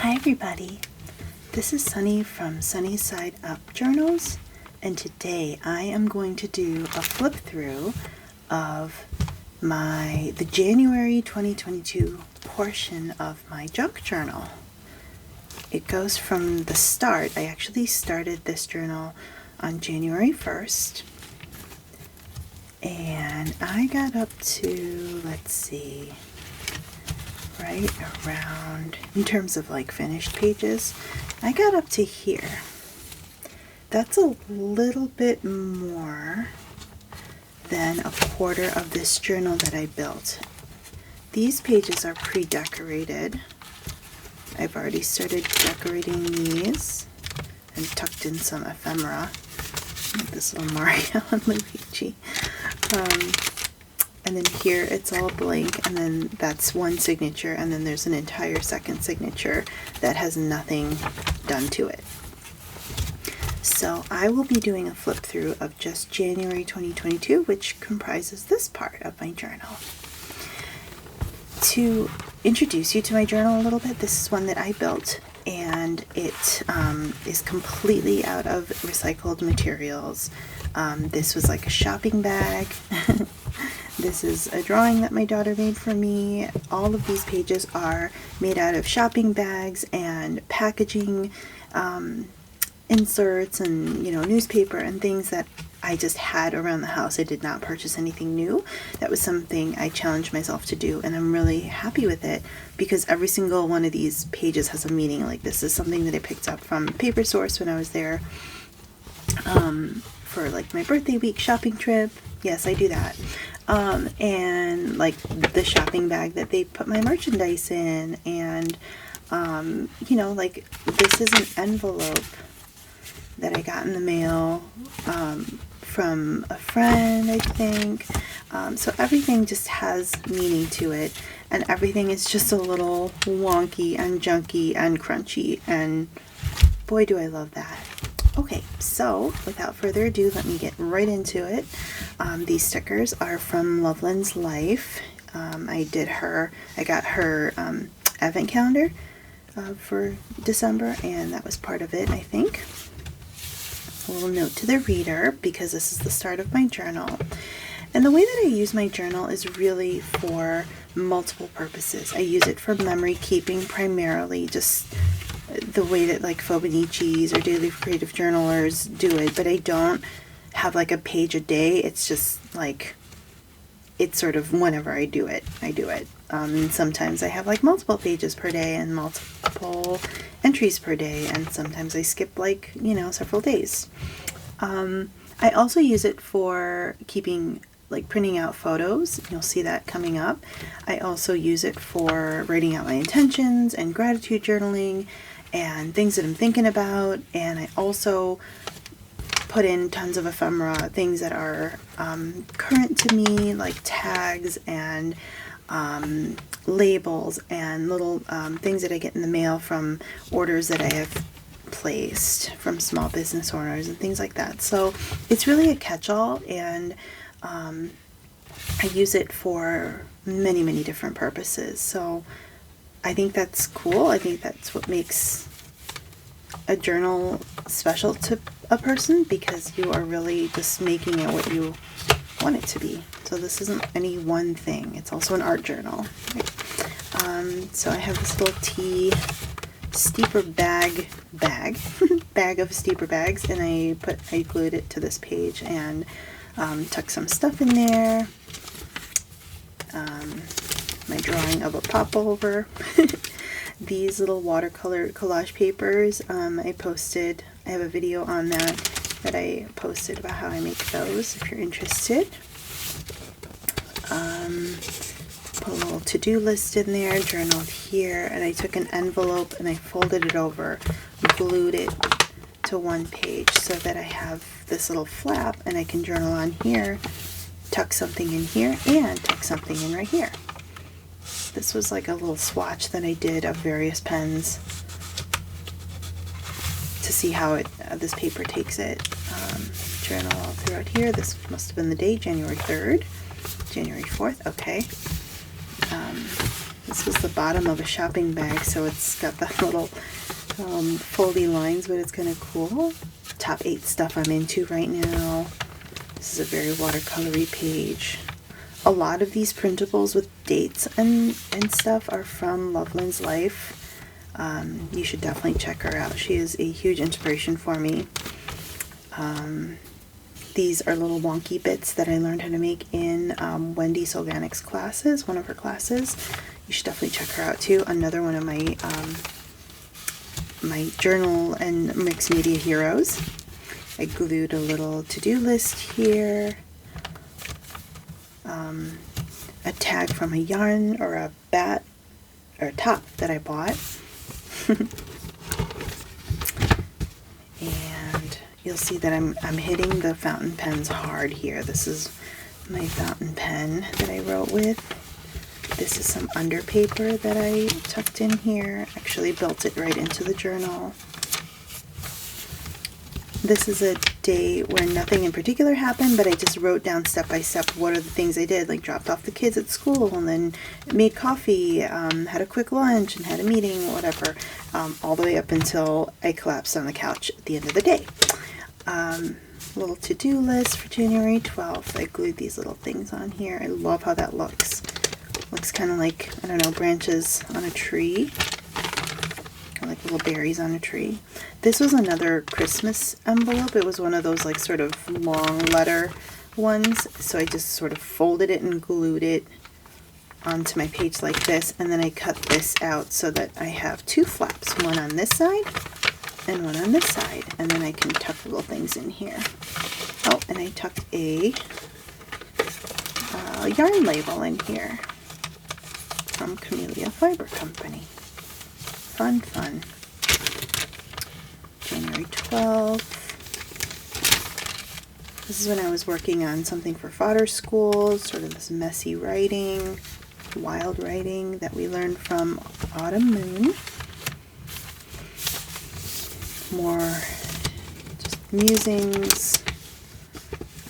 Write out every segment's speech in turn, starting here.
Hi everybody, this is Sunny from Sunny Side Up Journals, and today I am going to do a flip through of the January 2022 portion of my junk journal. It goes from the start. I actually started this journal on January 1st, and I got up to, let's see, right around, in terms of like finished pages, I got up to here. That's a little bit more than a quarter of this journal that I built. These pages are pre-decorated. I've already started decorating these and tucked in some ephemera, like this little Mario and Luigi. And then here it's all blank, and then that's one signature, and then there's an entire second signature that has nothing done to it. So I will be doing a flip through of just January 2022, which comprises this part of my journal. To introduce you to my journal a little bit, this is one that I built, and it is completely out of recycled materials. This was like a shopping bag. This is a drawing that my daughter made for me. All of these pages are made out of shopping bags and packaging, inserts and, newspaper and things that I just had around the house. I did not purchase anything new. That was something I challenged myself to do, and I'm really happy with it because every single one of these pages has a meaning. Like, this is something that I picked up from Paper Source when I was there for like my birthday week shopping trip. Yes, I do that. And like the shopping bag that they put my merchandise in, and like this is an envelope that I got in the mail from a friend, I think. So everything just has meaning to it, and everything is just a little wonky and junky and crunchy, and boy do I love that. Okay, so without further ado, let me get right into it. These stickers are from Loveland's Life. I got her advent calendar for December, and that was part of it, I think. A little note to the reader, because this is the start of my journal. And the way that I use my journal is really for multiple purposes. I use it for memory keeping primarily, just the way that like Fobonichi's or Daily Creative Journalers do it, but I don't have like a page a day. It's just like, it's sort of whenever I do it. And sometimes I have like multiple pages per day and multiple entries per day, and sometimes I skip like, several days. I also use it for keeping, like printing out photos. You'll see that coming up. I also use it for writing out my intentions and gratitude journaling and things that I'm thinking about, and I also put in tons of ephemera, things that are current to me, like tags and labels and little things that I get in the mail from orders that I have placed from small business owners and things like that. So it's really a catch-all, and I use it for many, many different purposes. So I think that's cool. I think that's what makes a journal special to a person, because you are really just making it what you want it to be. So this isn't any one thing. It's also an art journal. Right? So I have this little tea steeper bag of steeper bags, and I glued it to this page and tucked some stuff in there. My drawing of a popover. These little watercolor collage papers, I have a video on that I posted about how I make those, if you're interested. Put a little to-do list in there, journaled here, and I took an envelope and I folded it over, glued it to one page so that I have this little flap, and I can journal on here, tuck something in here, and tuck something in right here. This was like a little swatch that I did of various pens to see how this paper takes it. Journal all throughout here. This must have been the day, January 3rd, January 4th, okay. This is the bottom of a shopping bag, so it's got the little foldy lines, but it's kind of cool. Top 8 stuff I'm into right now. This is a very watercolory page. A lot of these printables with dates and stuff are from Loveland's Life. You should definitely check her out. She is a huge inspiration for me. These are little wonky bits that I learned how to make in Wendy Solganic's classes, one of her classes. You should definitely check her out too. Another one of my my journal and mixed media heroes. I glued a little to-do list here. A tag from a yarn or a bat or a top that I bought. And you'll see that I'm hitting the fountain pens hard here. This is my fountain pen that I wrote with. This is some under paper that I tucked in here. Actually built it right into the journal. This is a day where nothing in particular happened, but I just wrote down step by step what are the things I did, like dropped off the kids at school and then made coffee, had a quick lunch and had a meeting, whatever, all the way up until I collapsed on the couch at the end of the day. Little to-do list for January 12th. I glued these little things on here. I love how that looks. Looks kind of like, I don't know, branches on a tree. Like little berries on a tree. This was another Christmas envelope. It was one of those like sort of long letter ones. So I just sort of folded it and glued it onto my page like this. And then I cut this out so that I have 2 flaps. One on this side and one on this side. And then I can tuck little things in here. Oh, and I tucked a yarn label in here from Camellia Fiber Company. Fun, fun. January 12th. This is when I was working on something for fodder school, sort of this messy writing, wild writing that we learned from Autumn Moon. More just musings.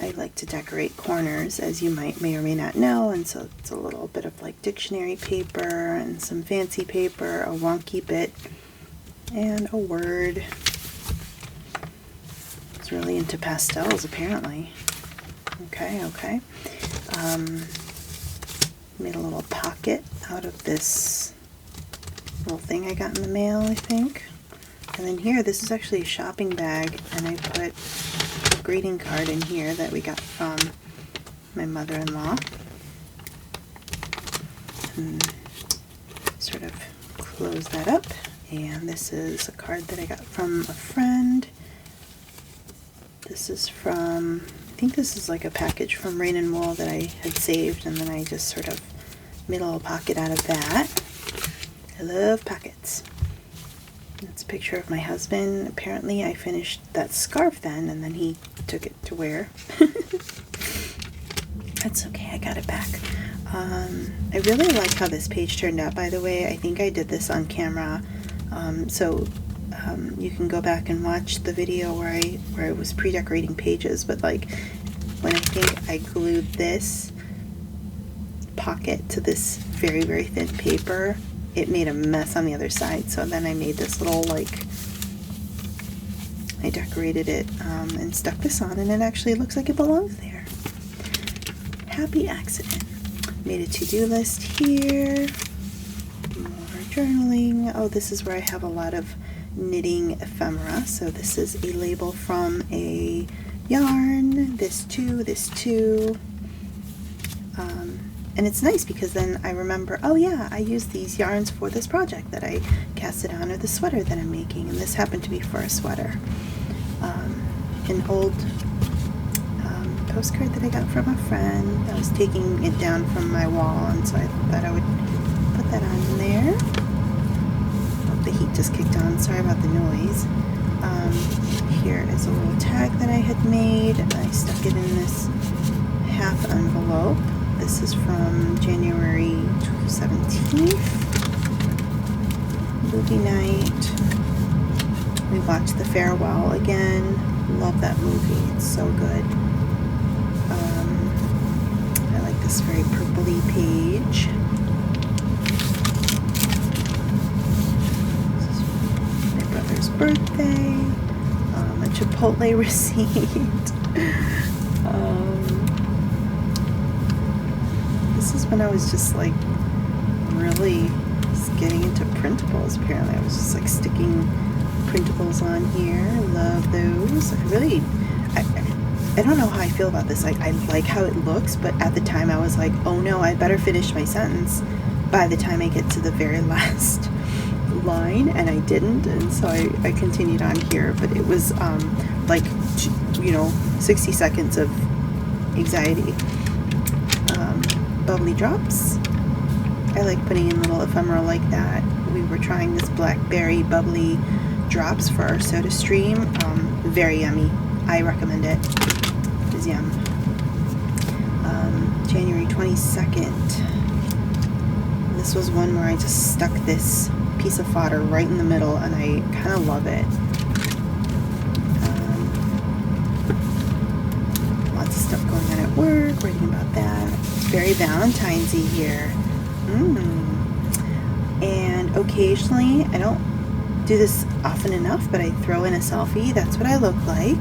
I like to decorate corners, as you may or may not know, and so it's a little bit of like dictionary paper and some fancy paper, a wonky bit, and a word. It's really into pastels, apparently. Okay. Made a little pocket out of this little thing I got in the mail, I think. And then here, this is actually a shopping bag, and I put a greeting card in here that we got from my mother-in-law. And sort of close that up. And this is a card that I got from a friend. This is from, I think this is like a package from Rain and Wool that I had saved, and then I just sort of made a little pocket out of that. I love pockets. It's a picture of my husband. Apparently I finished that scarf then, and then he took it to wear. That's okay, I got it back. I really like how this page turned out, by the way. I think I did this on camera. You can go back and watch the video where I was pre-decorating pages, but like when I think I glued this pocket to this very, very thin paper, it made a mess on the other side. So then I made this little, like, I decorated it and stuck this on, and it actually looks like it belongs there. Happy accident. Made a to-do list here. More journaling. Oh, this is where I have a lot of knitting ephemera. So this is a label from a yarn. This too. And it's nice because then I remember, oh yeah, I used these yarns for this project that I casted on, or the sweater that I'm making, and this happened to be for a sweater. An old postcard that I got from a friend. I was taking it down from my wall, and so I thought I would put that on there. Oh, the heat just kicked on, sorry about the noise. Here is a little tag that I had made, and I stuck it in this half envelope. This is from January 17th. Movie night. We watched The Farewell again. Love that movie. It's so good. I like this very purpley page. birthday, a Chipotle receipt. This is when I was just like really just getting into printables. Apparently I was just like sticking printables on here. Love those. I don't know how I feel about this. I like how it looks, but at the time I was like, oh no, I better finish my sentence by the time I get to the very last line, and I didn't, and so I continued on here, but it was like 60 seconds of anxiety. Bubbly drops. I like putting in little ephemera like that. We were trying this blackberry bubbly drops for our soda stream. Very yummy. I recommend it. It is yum. January 22nd. This was one where I just stuck this piece of fodder right in the middle, and I kind of love it. Lots of stuff going on at work, writing about that. It's very Valentine's-y here. And occasionally, I don't do this often enough, but I throw in a selfie. That's what I look like.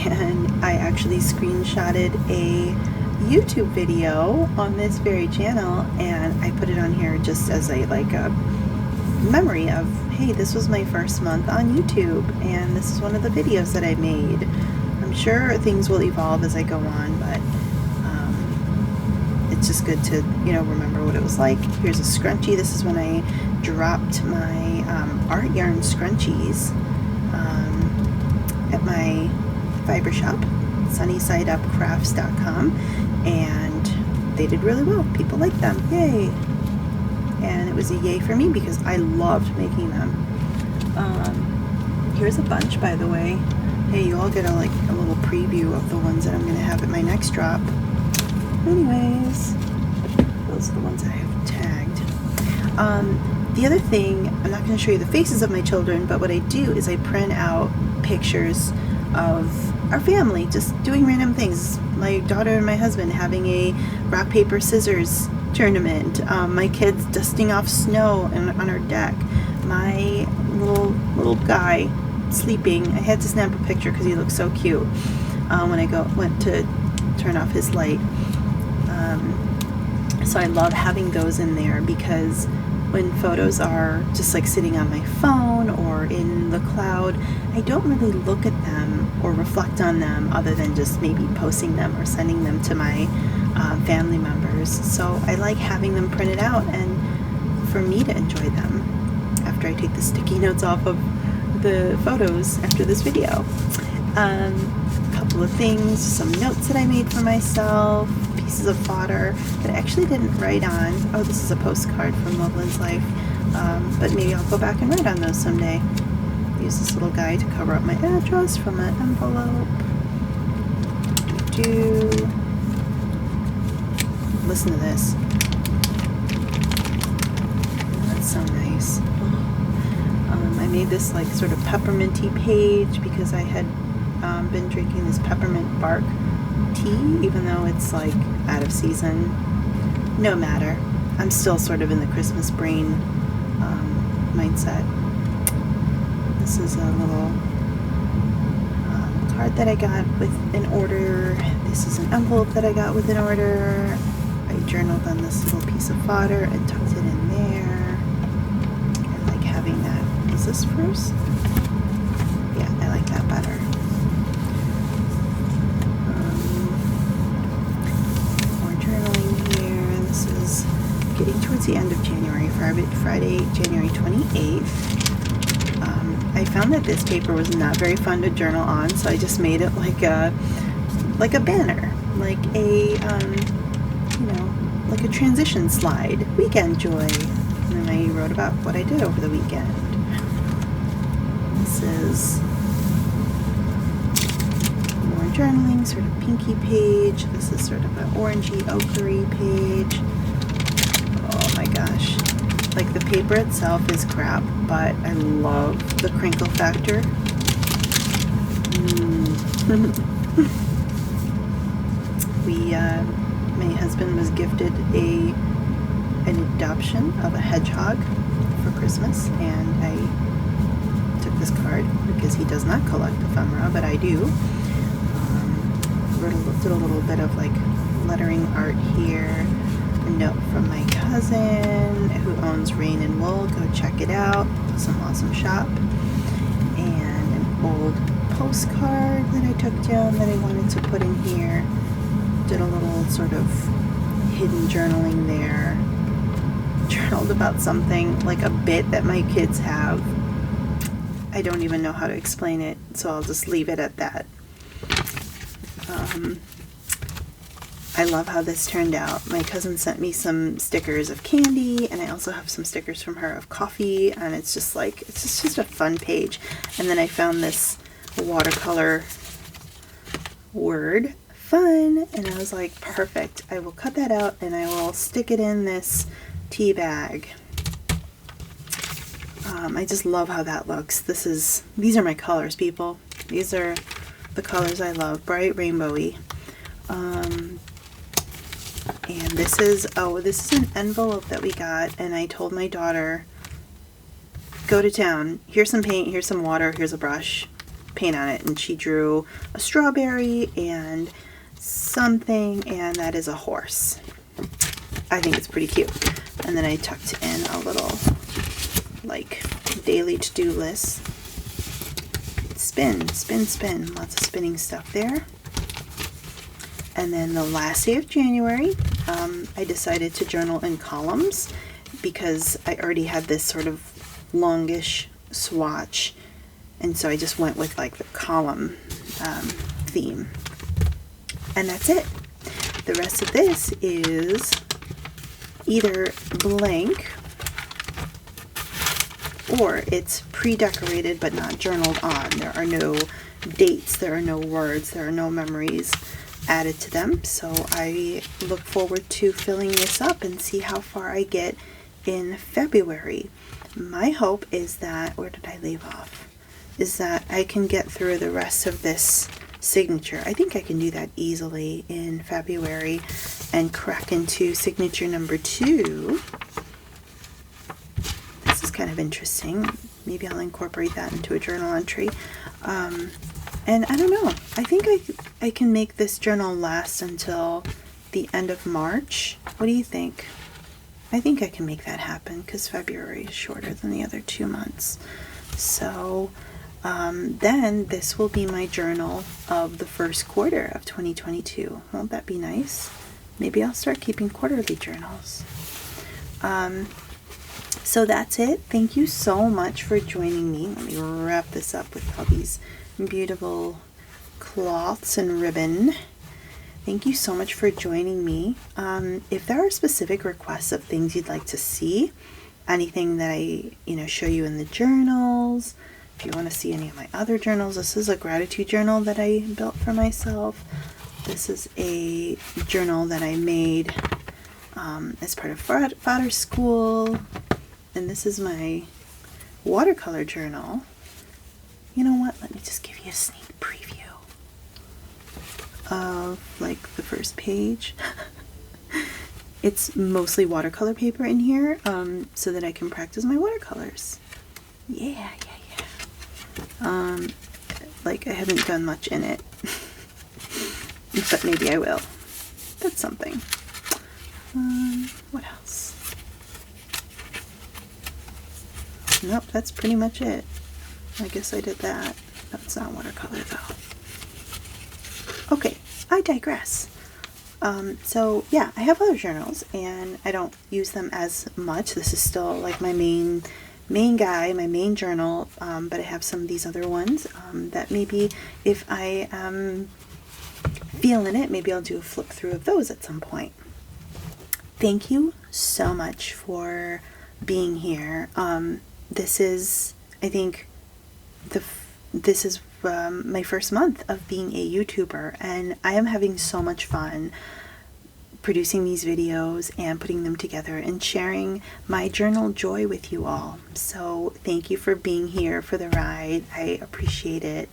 And I actually screenshotted a YouTube video on this very channel, and I put it on here just as a memory of, hey, this was my first month on YouTube, and this is one of the videos that I made. I'm sure things will evolve as I go on, but it's just good to remember what it was like. Here's a scrunchie. This is when I dropped my art yarn scrunchies at my fiber shop, sunnysideupcrafts.com, and they did really well. People liked them. Yay! And it was a yay for me because I loved making them. Here's a bunch, by the way. Hey, you all get a little preview of the ones that I'm going to have at my next drop. Anyways, those are the ones I have tagged. The other thing, I'm not going to show you the faces of my children, but what I do is I print out pictures of our family just doing random things. My daughter and my husband having a rock, paper, scissors tournament. My kids dusting off snow on our deck. My little guy sleeping. I had to snap a picture because he looked so cute when I went to turn off his light. So I love having those in there because when photos are just like sitting on my phone or in the cloud, I don't really look at them or reflect on them other than just maybe posting them or sending them to my family members. So I like having them printed out and for me to enjoy them after I take the sticky notes off of the photos after this video. A couple of things, some notes that I made for myself, pieces of fodder that I actually didn't write on. Oh, this is a postcard from Loveland's Life, but maybe I'll go back and write on those someday. Use this little guy to cover up my address from an envelope. Listen to this. That's so nice. I made this like sort of pepperminty page because I had been drinking this peppermint bark tea, even though it's like out of season. No matter. I'm still sort of in the Christmas brain mindset. This is a little card that I got with an order. This is an envelope that I got with an order. I journaled on this little piece of fodder and tucked it in there. I like having that. Is this first? Yeah, I like that better. More journaling here. This is getting towards the end of January, Friday, January 28th. I found that this paper was not very fun to journal on, so I just made it like a banner, like a like a transition slide, weekend joy. And then I wrote about what I did over the weekend. This is more journaling, sort of pinky page. This is sort of an orangey ochre page. Oh my gosh. Like the paper itself is crap, but I love the crinkle factor. My husband was gifted an adoption of a hedgehog for Christmas, and I this card because he does not collect ephemera, but I do. Did a little bit of like lettering art here. A note from my cousin who owns Rain and Wool. Go check it out. Some awesome shop. And an old postcard that I took down that I wanted to put in here. Did a little sort of hidden journaling there. Journaled about something, like a bit that my kids have. I don't even know how to explain it, so I'll just leave it at that. I love how this turned out. My cousin sent me some stickers of candy, and I also have some stickers from her of coffee, and it's just a fun page. And then I found this watercolor word, fun, and I was like, perfect. I will cut that out and I will stick it in this tea bag. I just love how that looks. These are my colors, people. These are the colors I love, bright rainbowy. And this is an envelope that we got, and I told my daughter, go to town, here's some paint, here's some water, here's a brush, paint on it. And she drew a strawberry and something, and that is a horse. I think it's pretty cute. And then I tucked in a little like daily to-do list. Spin, spin, spin. Lots of spinning stuff there. And then the last day of January, I decided to journal in columns because I already had this sort of longish swatch. And so I just went with like the column theme. And that's it. The rest of this is either blank or it's pre-decorated but not journaled on. There are no dates, there are no words, there are no memories added to them. So I look forward to filling this up and see how far I get in February. My hope is that, where did I leave off? Is that I can get through the rest of this signature. I think I can do that easily in February and crack into signature number 2. This is kind of interesting. Maybe I'll incorporate that into a journal entry. And I don't know. I think I can make this journal last until the end of March. What do you think? I think I can make that happen because February is shorter than the other 2 months. So then this will be my journal of the first quarter of 2022. Won't that be nice? Maybe I'll start keeping quarterly journals. So that's it. Thank you so much for joining me. Let me wrap this up with all these beautiful cloths and ribbon. Thank you so much for joining me. If there are specific requests of things you'd like to see, anything that I show you in the journals, if you want to see any of my other journals, this is a gratitude journal that I built for myself. This is a journal that I made as part of fodder school. And this is my watercolor journal. You know what? Let me just give you a sneak preview of like the first page. It's mostly watercolor paper in here so that I can practice my watercolors. Yeah. Like I haven't done much in it, but maybe I will. That's something. What else? Nope, that's pretty much it. I guess I did that. That's not watercolor though. Okay, I digress. So yeah, I have other journals and I don't use them as much. This is still like my main guy, my main journal, but I have some of these other ones that maybe if I am feeling it, maybe I'll do a flip through of those at some point. Thank you so much for being here. This is, I think, this is my first month of being a YouTuber, and I am having so much fun producing these videos and putting them together and sharing my journal joy with you all. So thank you for being here for the ride. I appreciate it.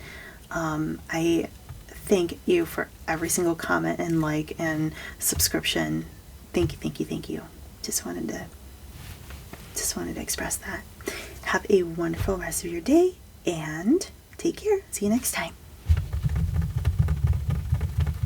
I thank you for every single comment and like and subscription. Thank you. Just wanted to express that. Have a wonderful rest of your day, And take care. See you next time.